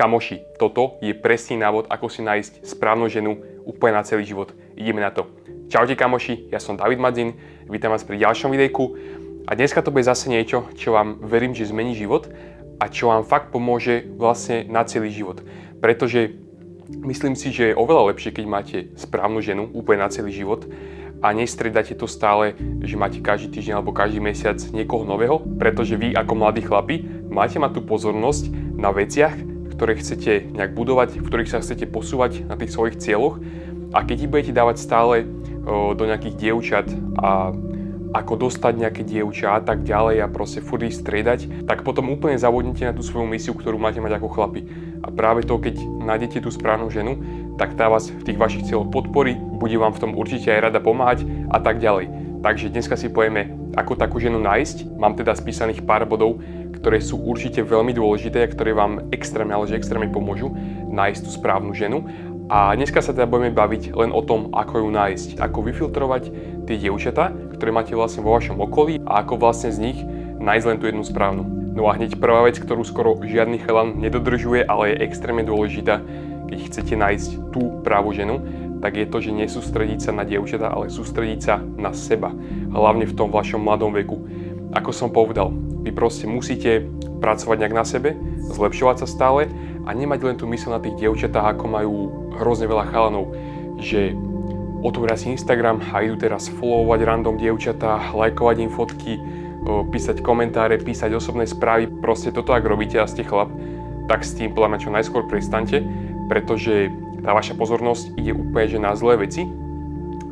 Kamoši, toto je presný návod, ako si nájsť správnu ženu úplne na celý život. Ideme na to. Čaute kamoši, ja som David Madzin, vítam vás pri ďalšom videjku a dneska to bude zase niečo, čo vám verím, že zmení život a čo vám fakt pomôže vlastne na celý život. Pretože myslím si, že je oveľa lepšie, keď máte správnu ženu úplne na celý život a nestriedate to stále, že máte každý týždeň alebo každý mesiac niekoho nového, pretože vy ako mladí chlapi máte mať tú pozornosť na veciach, ktoré chcete nejak budovať, v ktorých sa chcete posúvať na tých svojich cieľoch a keď ich budete dávať stále do nejakých dievčat a ako dostať nejaké dievča a tak ďalej a proste furt ich striedať, tak potom úplne zavodnite na tú svoju misiu, ktorú máte mať ako chlapi. A práve to, keď nájdete tú správnu ženu, tak tá vás v tých vašich cieľoch podporí, bude vám v tom určite aj rada pomáhať a tak ďalej. Takže dneska si povieme, ako takú ženu nájsť. Mám teda spísaných pár bodov, ktoré sú určite veľmi dôležité a ktoré vám extrémne, ale že extrémne pomôžu nájsť tú správnu ženu. A dneska sa teda budeme baviť len o tom, ako ju nájsť, ako vyfiltrovať tie dievčatá, ktoré máte vlastne vo vašom okolí a ako vlastne z nich nájsť len tú jednu správnu. No a hneď prvá vec, ktorú skoro žiadny chalan nedodržuje, ale je extrémne dôležitá, keď chcete nájsť tú pravú ženu, tak je to, že nesústrediť sa na dievčatá, ale sústrediť sa na seba. Hlavne v tom vašom mladom veku. Ako som povedal, vy proste musíte pracovať nejak na sebe, zlepšovať sa stále a nemať len tú myseľ na tých dievčatách, ako majú hrozne veľa chalanov, že otvoria si Instagram a idú teraz followovať random dievčatá, lajkovať im fotky, písať komentáre, písať osobné správy. Proste toto, ak robíte a ste chlap, tak s tým podľa mňa čo najskôr prestaňte, pretože tá vaša pozornosť ide úplne že na zlé veci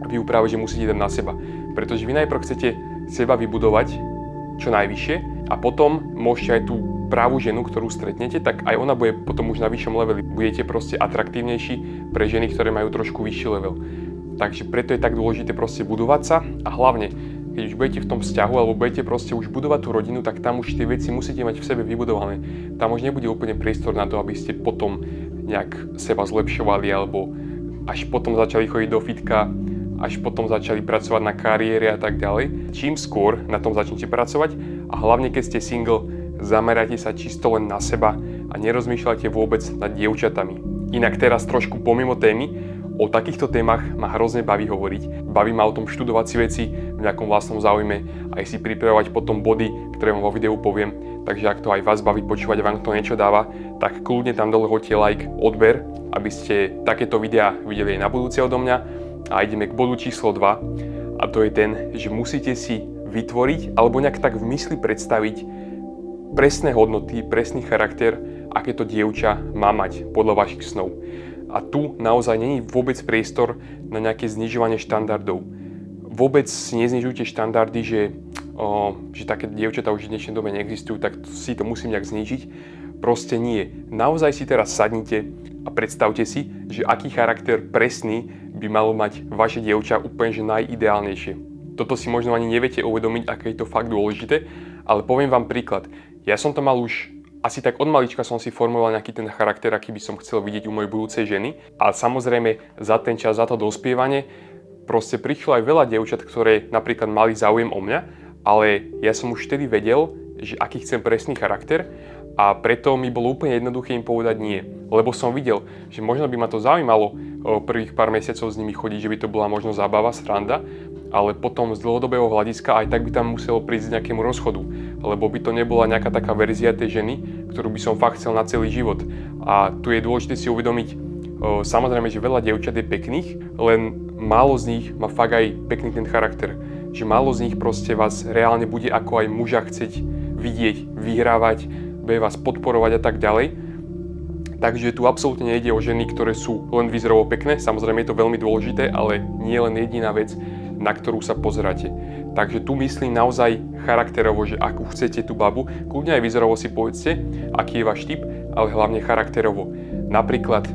a vy ju práve že musíte dať na seba. Pretože vy najprv chcete seba vybudovať čo najvyššie a potom môžete aj tú pravú ženu, ktorú stretnete, tak aj ona bude potom už na vyššom leveli. Budete proste atraktívnejší pre ženy, ktoré majú trošku vyšší level. Takže preto je tak dôležité proste budovať sa a hlavne, keď už budete v tom vzťahu alebo budete proste už budovať tú rodinu, tak tam už tie veci musíte mať v sebe vybudované. Tam už nebude úplne priestor na to, aby ste potom nejak seba zlepšovali alebo až potom začali chodiť do fitka, až potom začali pracovať na kariére a tak ďalej. Čím skôr na tom začnete pracovať a hlavne keď ste single, zamerajte sa čisto len na seba a nerozmýšľajte vôbec nad dievčatami. Inak teraz trošku pomimo témy, o takýchto témach ma hrozne baví hovoriť. Baví ma o tom študovať si veci v nejakom vlastnom záujme, aj si pripravovať potom body, ktoré vám vo videu poviem. Takže ak to aj vás baví počúvať, vám to niečo dáva, tak kľudne tam dole hoďte like, odber, aby ste takéto videá videli aj na budúce odo mňa. A ideme k bodu číslo 2 a to je ten, že musíte si vytvoriť alebo nejak tak v mysli predstaviť presné hodnoty, presný charakter, aké to dievča má mať podľa vašich snov. A tu naozaj není vôbec priestor na nejaké znižovanie štandardov. Vôbec si neznižujte štandardy, že také dievčatá už v dnešnej dobe neexistujú, tak si to musím nejak znižiť. Proste nie. Naozaj si teraz sadnite a predstavte si, že aký charakter presný by malo mať vaše dievča úplne že najideálnejšie. Toto si možno ani neviete uvedomiť, aké je to fakt dôležité, ale poviem vám príklad. Ja som to mal už asi tak od malička som si formoval nejaký ten charakter, aký by som chcel vidieť u mojej budúcej ženy. A samozrejme za ten čas, za to dospievanie, proste prišlo aj veľa dievčat, ktoré napríklad mali záujem o mňa, ale ja som už vtedy vedel, že aký chcem presný charakter a preto mi bolo úplne jednoduché im povedať nie. Lebo som videl, že možno by ma to zaujímalo prvých pár mesiacov s nimi chodiť, že by to bola možno zábava, sranda, ale potom z dlhodobého hľadiska aj tak by tam muselo prísť nejakému rozchodu, lebo by to nebola nejaká taká verzia tej ženy, ktorú by som fakt chcel na celý život. A tu je dôležité si uvedomiť, samozrejme, že veľa dievčat je pekných, len málo z nich má fakt aj pekný ten charakter. Že málo z nich proste vás reálne bude ako aj muža chcieť vidieť, vyhrávať, bude vás podporovať a tak ďalej. Takže tu absolútne nejde o ženy, ktoré sú len výzorovo pekné, samozrejme je to veľmi dôležité, ale nie len jediná vec, na ktorú sa pozeráte. Takže tu myslím naozaj charakterovo, že akú chcete tú babu, kľudne aj výzorovo si povedzte, aký je váš typ, ale hlavne charakterovo. Napríklad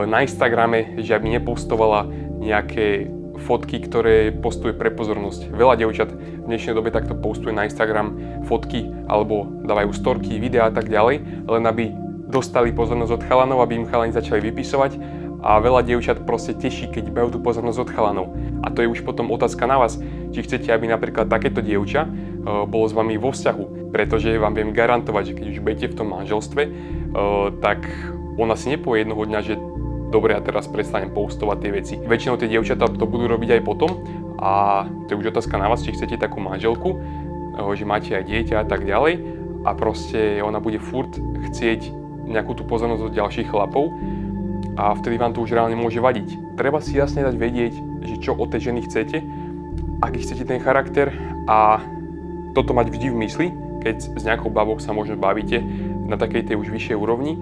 na Instagrame, že aby nepostovala nejaké fotky, ktoré postuje pre pozornosť. Veľa dievčat v dnešnej dobe takto postuje na Instagram fotky alebo dávajú storky, videá a tak ďalej, len aby dostali pozornosť od chalanov, aby im chalani začali vypisovať a veľa dievčat proste teší, keď majú tú pozornosť od chalanov. A to je už potom otázka na vás, či chcete, aby napríklad takéto dievča bolo s vami vo vzťahu, pretože vám viem garantovať, že keď už budete v tom manželstve, tak ona si nepovie jednoho dňa, že dobre, ja teraz prestanem postovať tie veci. Väčšinou tie dievčatá to budú robiť aj potom a to je už otázka na vás, či chcete takú manželku, že máte aj dieťa a tak ďalej a proste ona bude furt chcieť nejakú tú pozornosť od ďalších chlapov a vtedy vám to už reálne môže vadiť. Treba si jasne dať vedieť, že čo od tej ženy chcete, aký chcete ten charakter a toto mať vždy v mysli, keď s nejakou babou sa možno bavíte na takej tej už vyššej úrovni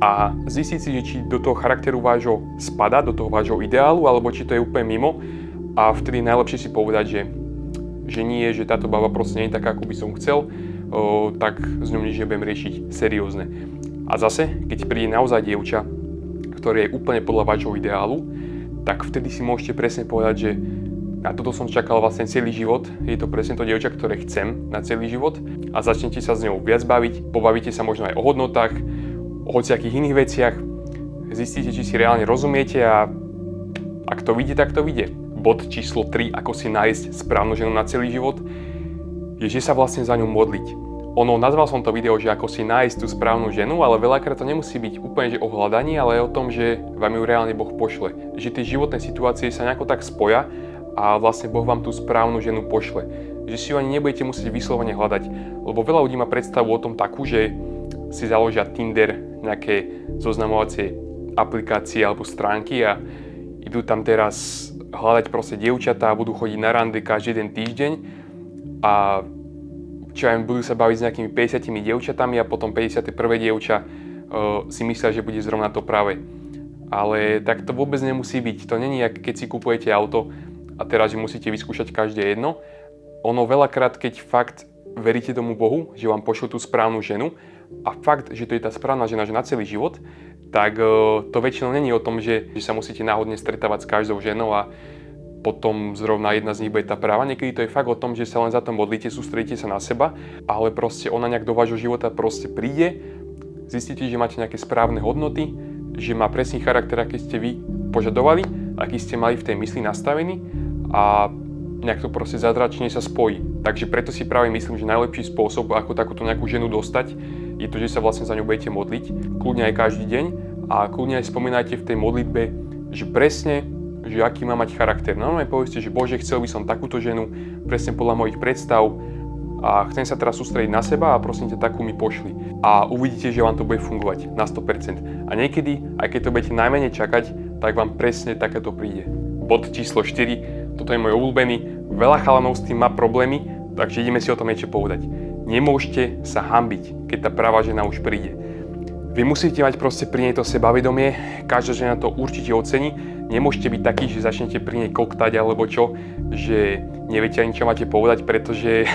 a zistiť si, či do toho charakteru vášho spada, do toho vášho ideálu, alebo či to je úplne mimo a vtedy najlepšie si povedať, že nie, že táto baba proste nie je taká, ako by som chcel, tak s ňou nič nebudem riešiť seriózne. A zase, keď príde naozaj dievča, ktoré je úplne podľa vášho ideálu, tak vtedy si môžete presne povedať, že na toto som čakal vlastne celý život, je to presne to dievča, ktoré chcem na celý život a začnete sa s ňou viac baviť, pobavíte sa možno aj o hodnotách, o hociakých iných veciach, zistíte, či si reálne rozumiete a ak to vyjde, tak to vyjde. Bod číslo 3, ako si nájsť správnu ženu na celý život, je, že sa vlastne za ňu modliť. Nazval som to video, že ako si nájsť tú správnu ženu, ale veľakrát to nemusí byť úplne že o hľadaní, ale aj o tom, že vám ju reálne Boh pošle. Že tie životné situácie sa nejako tak spoja a vlastne Boh vám tú správnu ženu pošle. Že si ju ani nebudete musieť vyslovene hľadať, lebo veľa ľudí má predstavu o tom takú, že si založia Tinder, nejaké zoznamovacie aplikácie alebo stránky a idú tam teraz hľadať proste dievčatá a budú chodiť na rande každý jeden týždeň a čo aj budú sa baviť s nejakými 50 dievčatami a potom 51. dievča si myslia, že bude zrovna to práve. Ale tak to vôbec nemusí byť. To není, jak keď si kupujete auto a teraz musíte vyskúšať každé jedno. Ono veľakrát, keď fakt veríte tomu Bohu, že vám pošle tú správnu ženu a fakt, že to je tá správna žena, že na celý život, tak to väčšinou není o tom, že sa musíte náhodne stretávať s každou ženou a potom zrovna jedna z nich bude tá práva. Niekedy to je fakt o tom, že sa len za to modlíte, sústredíte sa na seba, ale proste ona nejak do vášho života proste príde, zistíte, že máte nejaké správne hodnoty, že má presný charakter, aký ste vy požadovali, aký ste mali v tej mysli nastavený a nejak to proste zázračne sa spojí. Takže preto si práve myslím, že najlepší spôsob, ako takúto nejakú ženu dostať, je to, že sa vlastne za ňu budete modliť, kľudne aj každý deň a kľudne aj spomínajte v tej modlitbe, že presne že aký má mať charakter. Normálne poviete, že Bože, chcel by som takúto ženu, presne podľa mojich predstav a chcem sa teraz sústrediť na seba a prosím ťa, takú mi pošli. A uvidíte, že vám to bude fungovať na 100%. A niekedy, aj keď to budete najmenej čakať, tak vám presne takéto príde. Bod číslo 4, toto je môj obľúbený, veľa chalanov s tým má problémy, takže ideme si o tom niečo povedať. Nemôžete sa hanbiť, keď tá pravá žena už príde. Vy musíte mať proste pri nej to sebavedomie, každá žena to určite ocení. Nemôžete byť taký, že začnete pri nej koktať alebo čo, že neviete ani čo máte povedať, pretože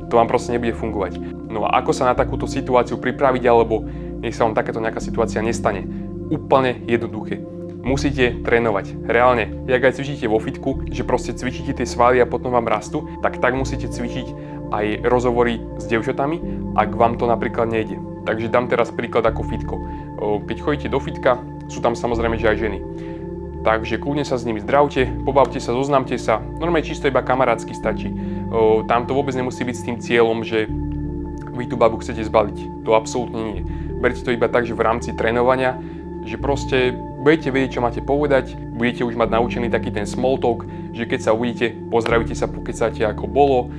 to vám proste nebude fungovať. No a ako sa na takúto situáciu pripraviť, alebo nech sa vám takáto nejaká situácia nestane? Úplne jednoduché. Musíte trénovať. Reálne, jak aj cvičíte vo fitku, že proste cvičíte tie svaly a potom vám rastú, tak musíte cvičiť aj rozhovory s dievčatami, ak vám to napríklad nejde. Takže dám teraz príklad ako fitko. Keď chodíte do fitka, sú tam samozrejme že aj ženy. Takže kľudne sa s nimi zdravte, pobavte sa, zoznámte sa, normálne čisto iba kamarátsky stačí. Tam to vôbec nemusí byť s tým cieľom, že vy tú babu chcete zbaliť. To absolútne nie. Berte to iba tak, že v rámci trénovania, že proste budete vedieť, čo máte povedať, budete už mať naučený taký ten small talk, že keď sa uvidíte, pozdravíte sa, pokecáte ako bolo,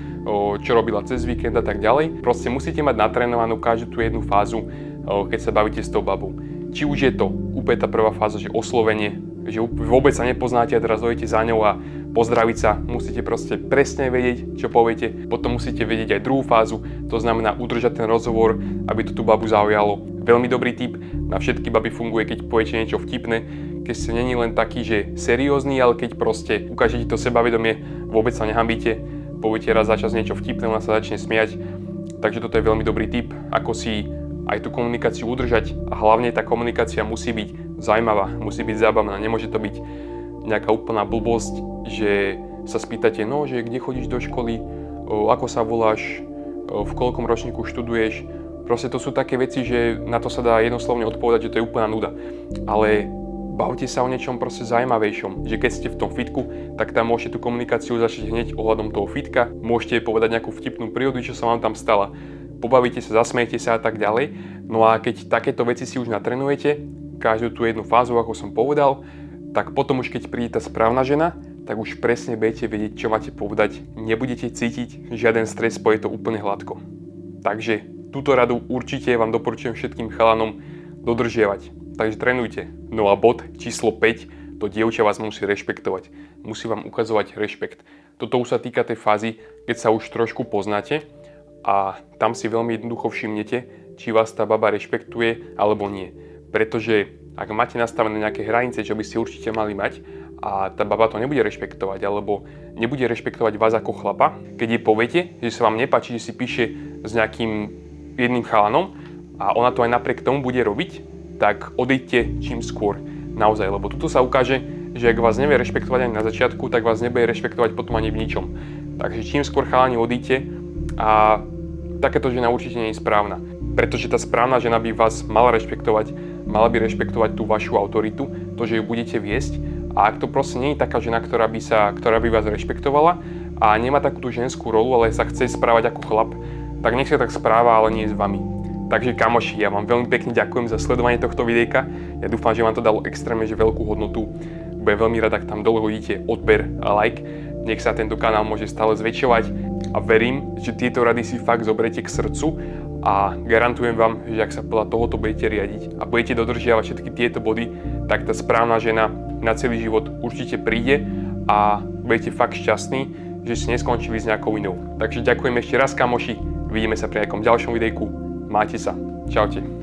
čo robila cez víkend a tak ďalej. Proste musíte mať natrénovanú každú tú jednu fázu, keď sa bavíte s tou babou. Či už je to úplne tá prvá fáza, že oslovenie, že vôbec sa nepoznáte a teraz dojdete za ňou a pozdraviť sa, musíte proste presne vedieť, čo poviete. Potom musíte vedieť aj druhú fázu, to znamená udržať ten rozhovor, aby to tú babu zaujalo. Veľmi dobrý tip, na všetky baby funguje, keď poviete niečo vtipné, keď ste není len taký, že seriózny, ale keď proste ukážete to sebavedomie, vôbec sa nehanbíte, poviete raz za čas niečo vtipné, ona sa začne smiať. Takže toto je veľmi dobrý tip, ako si aj tú komunikáciu udržať a hlavne tá komunikácia musí byť zaujímavá, musí byť zábavná, nemôže to byť nejaká úplná blbosť, že sa spýtate, no, že kde chodíš do školy, ako sa voláš, v koľkom ročníku študuješ. Proste to sú také veci, že na to sa dá jednoslovne odpovedať, že to je úplná nuda. Ale bavte sa o niečom proste zaujímavejšom, že keď ste v tom fitku, tak tam môžete tú komunikáciu začať hneď ohľadom toho fitka, môžete povedať nejakú vtipnú príhodu, čo sa vám tam stala. pobavíte sa, zasmejete sa a tak ďalej. No a keď takéto veci si už natrenujete, každú tú jednu fázu, ako som povedal, tak potom už keď príde tá správna žena, tak už presne budete vedieť, čo máte povedať. Nebudete cítiť žiaden stres, pôjde to úplne hladko. Takže túto radu určite vám doporučujem všetkým chalanom dodržiavať. Takže trénujte. No a bod číslo 5, to dievča vás musí rešpektovať. Musí vám ukazovať rešpekt. Toto už sa týka tej fázy, keď sa už trošku poznáte a tam si veľmi jednoducho všimnete, či vás tá baba rešpektuje alebo nie. Pretože ak máte nastavené nejaké hranice, čo by ste určite mali mať a tá baba to nebude rešpektovať alebo nebude rešpektovať vás ako chlapa, keď jej poviete, že sa vám nepáči, že si píše s nejakým jedným chalanom a ona to aj napriek tomu bude robiť, tak odejďte čím skôr. Naozaj, lebo tuto sa ukáže, že ak vás nevie rešpektovať ani na začiatku, tak vás nebude rešpektovať potom ani v ničom. Takže čím skôr chalani odíďte a takéto žena určite nie je správna. Pretože tá správna žena by vás mala rešpektovať, mala by rešpektovať tú vašu autoritu, to, že ju budete viesť. A ak to proste nie je taká žena, ktorá by vás rešpektovala a nemá takú tú ženskú rolu, ale sa chce správať ako chlap, tak nech sa tak správa, ale nie s vami. Takže kamoši, ja vám veľmi pekne ďakujem za sledovanie tohto videjka. Ja dúfam, že vám to dalo extrémne veľkú hodnotu. Budem veľmi rád, ak tam dole hodíte odber a like. Nech sa tento kanál môže stále zväčšovať a verím, že tieto rady si fakt zoberete k srdcu a garantujem vám, že ak sa podľa tohoto budete riadiť a budete dodržiavať všetky tieto body, tak tá správna žena na celý život určite príde a budete fakt šťastní, že si neskončili s nejakou inou. Takže ďakujem ešte raz, kamoši. Vidíme sa pri nejakom ďalšom videjku. Majte sa. Čaute.